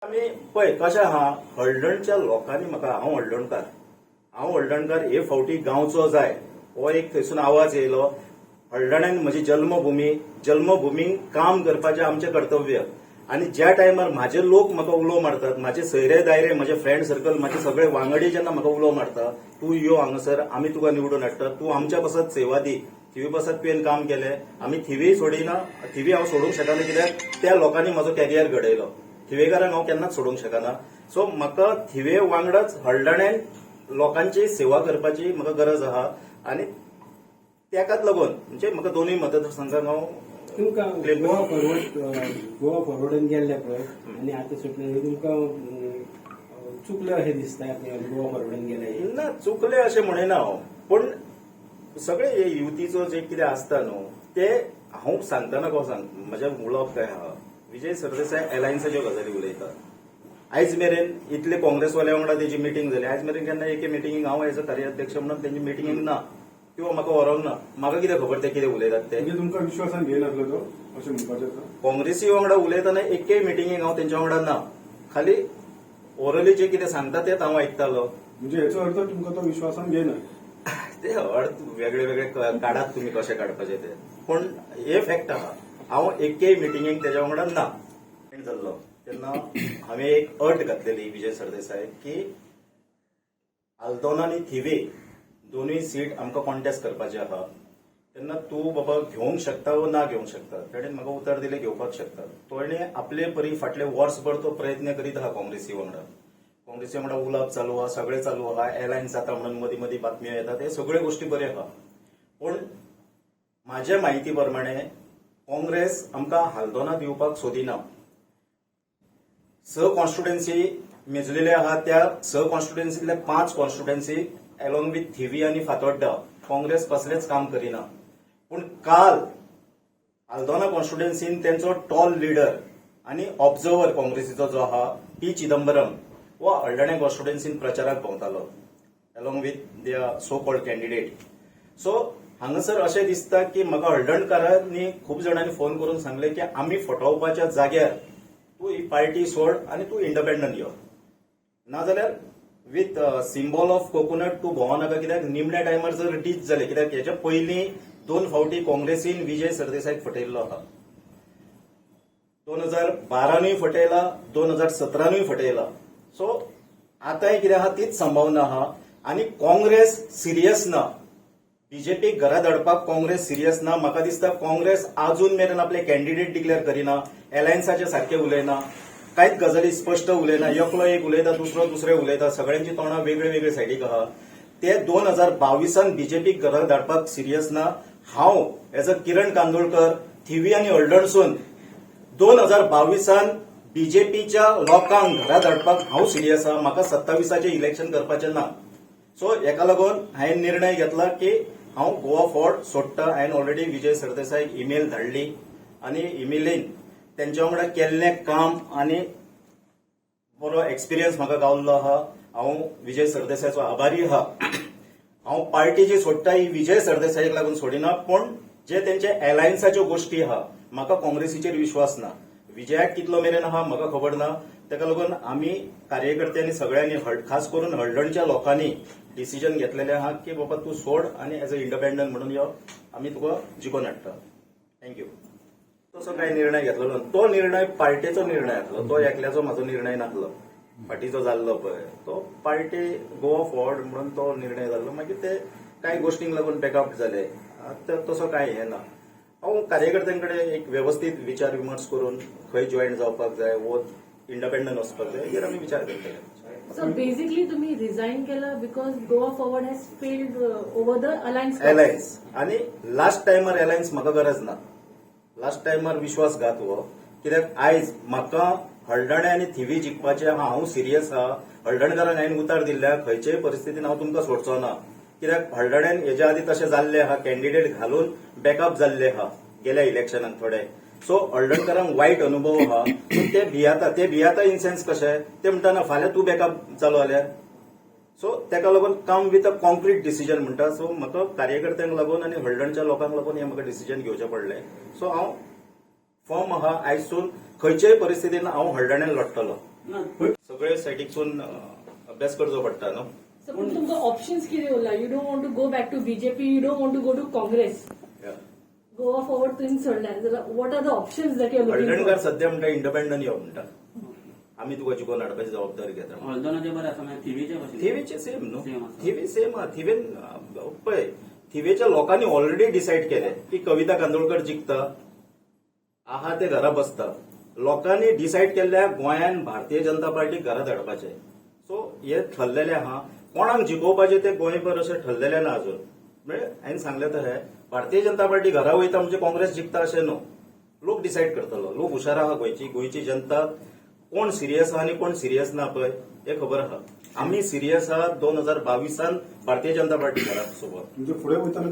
आमी पळय कशें आहा हळडणच्या लोकांनी म्हाका हांव हळडणकार हे फावटी गांवचो जाय हो एक थंयसून आवाज येयलो. हळडण्यान म्हजी जन्मभुमीक काम करपाचें आमचें कर्तव्य. आनी ज्या टायमार म्हाजे लोक म्हाका उलो मारतात, म्हाजे सयरे दायरे, म्हजे फ्रेंड सर्कल, म्हाजे सगळे वांगडी जेन्ना म्हाका उलो मारता, तूं यो हांगासर, आमी तुका निवडून हाडटा, तूं आमच्या बसत सेवा दी. थिवी बसत तुवें काम केलें, आमी थिवी सोडिना, थिवी हांव सोडूंक शकना कित्याक त्या लोकांनी म्हजो कॅरियर घडयलो. थिवेकारांक हांव केन्नाच सोडूंक शकना. सो म्हाका थिवे वांगडाच हळडण्यान लोकांची सेवा करपाची म्हाका गरज आहा. आनी त्याकाच लागून म्हणजे म्हाका दोनूय मतदारसंघांक हांव तुमकां गोवा फॉरवर्डान गेल्ले पळय आनी आतां सुटले तुमकां चुकलें अशें दिसता गोवा फॉरवर्डान गेले. ना चुकले अशें म्हणिना हांव, पूण सगळे हे युतीचो जे कितें आसता न्हू ते हांव सांगतना म्हजें उलोवप काय आहा. विजय सरदेसाय अलायन्साच्यो गजाली उलयता. आयज मेरेन इतले काँग्रेसवाल्या वांगडा तेजी मिटींग जाली, आयज मेरेन केन्ना एके मिटींगेक हांव एज अ कार्याध्यक्ष म्हणून तेंची मिटींगेक ना किंवा म्हाका व्हरोंक ना. म्हाका कितें खबर ते कितें उलयतात ते. तुमकां विश्वासान घेयनासलो तो अशें म्हणपाचें. काँग्रेसी वांगडा उलयतना एके मिटींगेक हांव तेंच्या वांगडा ना. खाली ओरली जे कितें सांगता तेच हांव आयकतालो. म्हणजे हेचो अर्थ तुमकां तो विश्वासान घेयना. ते अर्थ वेगळे वेगळे काढात तुम्ही कशे काडपाचे ते. पूण हे फॅक्ट आहा हांव एके मिटींगेक तेज्या वांगडा ना जाल्लो. तेन्ना हांवें एक अट घातलेली विजय सरदेसाय की आल्दोना आनी थिवे दोनूय सीट आमकां कॉन्टेस्ट करपाचे आहा. तेन्ना तूं बाबा घेवंक शकता वा ना घेवंक शकता. तेणेन म्हाका उतर दिलें घेवपाक शकता. ताणें आपले परी फाटले वर्सभर तो प्रयत्न करीत आहा काँग्रेसी वांगडा उलोवप चालू आहा, सगळें चालू आहा. एलायन्स जाता म्हणून मदीं मदीं बातम्यो येतात, हे सगळ्यो गोश्टी बऱ्यो आहा. पूण म्हाजे म्हायती प्रमाणे काँग्रेस आमकां हाल्दोना दिवपाक सोदिना. स कॉन्स्टिट्युएन्सी मेजलेले आहा, त्या स कॉन्स्टिट्युएन्सींतले 5 कॉन्स्टिट्युएन्सी अलॉंग विथ थिवी आनी फातोड्डा काँग्रेस कसलेंच काम करिना. पूण काल हाल्दोना कॉन्स्टिट्युएन्सीन तेंचो टॉल लिडर आनी ऑब्झर्वर काँग्रेसीचो जो आहा पी चिदंबरम वो हळडणे कॉन्स्टिट्युएन्सीन प्रचाराक भोंवतालो along with their so called candidate. So हांगासर अशें दिसता की म्हाका हळडणकारांनी खूब जाणांनी फोन करून सांगले की आमी फटोवपाच्या जाग्यार तूं ही पार्टी सोड आनी तूं इंडिपेंडंट यो, नाजाल्यार विथ सिंबॉल ऑफ कोकोनट तूं भोंवनाका. कित्याक निमण्या टायमार जर डीच जालें, कित्याक हेच्या पयलीं 2 फावटी काँग्रेसीन विजय सरदेसायक फटयल्लो आहा. 2012 फटयला, 2017 फटयला. सो आतांय कितें आहा तीच संभावना आहा. आनी काँग्रेस सिरियस ना, बीजेपीक घरा धाडपाक काँग्रेस सिरियस ना. म्हाका दिसता काँग्रेस आजून मेरेन आपले कॅन्डिडेट डिक्लेअर करिना, अलायन्साचे सारखे उलयना, कांयच गजाली स्पश्ट उलयना. एकलो एक उलयता, दुसरे उलयता, सगळ्यांची तोंडां वेगळे सायडीक आहा. ते 2022 बीजेपीक घरा धाडपाक सिरियस ना. हांव एज अ किरण कांदोळकर थिवी आनी हळडणसून 2022 बीजेपीच्या लोकांक घरा धाडपाक हांव सिरियस आहा. म्हाका 27 इलेक्शन करपाचें ना. सो हेका लागून हांवें निर्णय घेतला की हांव गोवा फॉर्ड सोडटा. हांवें ऑलरेडी विजय सरदेसायक ईमेल धाडली आनी ईमेलीन तेंच्या वांगडा केल्लें काम आनी बरो एक्सपिरियन्स म्हाका गावल्लो आहा. हांव विजय सरदेसायचो आभारी आहा. हांव पार्टी जी सोडटा ही विजय सरदेसायक लागून सोडिना, पूण जे तेंचे अलायन्साच्यो गोश्टी आहा म्हाका काँग्रेसीचेर विश्वास ना. विजयाक कितलो मेरेन आहा म्हाका खबर ना. तेका लागून आमी कार्यकर्त्यांनी सगळ्यांनी खास करून हळडणच्या लोकांनी डिसिजन घेतलेलें आहा की बाबा तूं सोड आनी एज अ इंडिपेंडंट म्हणून यो, आमी तुका जिखोवन हाडटा. थँक्यू. तसो काय निर्णय घेतलो तो निर्णय पार्टीचो निर्णय आसलो, तो एकल्याचो म्हाजो निर्णय नासलो. फाटीचो जाल्लो पळय तो पार्टी गोवा फॉर्ड म्हणून तो निर्णय जाल्लो. मागीर ते कांय गोश्टींक लागून बॅकअप जाले. तसो कांय हें ना. हांव कार्यकर्त्यांकडे एक व्यवस्थीत विचार विमर्श करून खंय जॉईन जावपाक जाय वो इंडिपेंडंट वचपाक जाय हेर आमी विचार करतले. So basically तुम्ही रिझाईन केलं because Goa forward has failed over the alliance. आनी लास्ट टायमार अलायन्स म्हाका गरज ना. लास्ट टायमार विश्वासघात हो. कित्याक आयज म्हाका हळडणे आनी थिवी जिखपाचे आहा, हांव सिरियस आहा. हळडणकारांक हांवें उतार दिल्ल्या खंयचेय परिस्थितीन हांव तुमकां सोडचो ना. कित्याक हळडण्यान हेच्या आदीं तशें जाल्लें आहा, कॅन्डिडेट घालून बॅकअप जाल्ले आहा गेल्या इलेक्शनाक थोडे. सो हळडणकारांक वायट अनुभव आहा. ते भियाता इन सेन्स कशें ते म्हणटा फाल्यां तूं बॅकअप जालो जाल्यार. सो तेका लागून come with a concrete decision म्हणटा. सो म्हाका कार्यकर्त्यांक लागून आनी हळडणच्या लोकांक लागून हें म्हाका डिसिजन घेवचें पडलें. सो हांव फॉर्म आहा. आयजसून खंयचेय परिस्थितीन हांव हळडण्यान लढटलो. सगळे सायडीकसून अभ्यास करचो पडटा न्हू. So, पूण तुमकां ऑप्शन्स कितें उरला? You don't want to go back to BJP, you don't want to go to Congress. Goa Forward तुवें सोडल्यार जाल्यार what are the options that you are looking Halarnkar सध्या म्हणटा इंडिपेंडंट यो म्हणटा. आमी तुका जिखोवन हाडपाची जबाबदारी घेता. हळदोनाचे बरें आसा मागीर थिवीचे कशें थिवेचे सेम न्हू. Same आसा. थिवे सेम आहा. थिवेन पळय थिवेच्या लोकांनी ऑलरेडी डिसायड केले की कविता कांदोळकर जिखता, आहा ते घरा बसता. लोकांनी डिसायड केल्ल्या गोंयान भारतीय जनता पार्टीक घरा धाडपाचें. सो हे ठरलेले आहा. कोणाक जिखोवपाचें ते गोंयभर अशें ठरलेलें ना अजून. म्हणजे हांवें सांगलें तशें भारतीय जनता पार्टी घरा वयता म्हणजे काँग्रेस जिखता अशें न्हू. लोक डिसायड करतलो. लोक हुशार आहा गोंयची जनता कोण सिरियस आहा आनी कोण सिरियस ना पळय हे खबर आहा. आमी सिरियस आहा 2022 भारतीय जनता पार्टी घरा सोबत. म्हणजे फुडें वयताना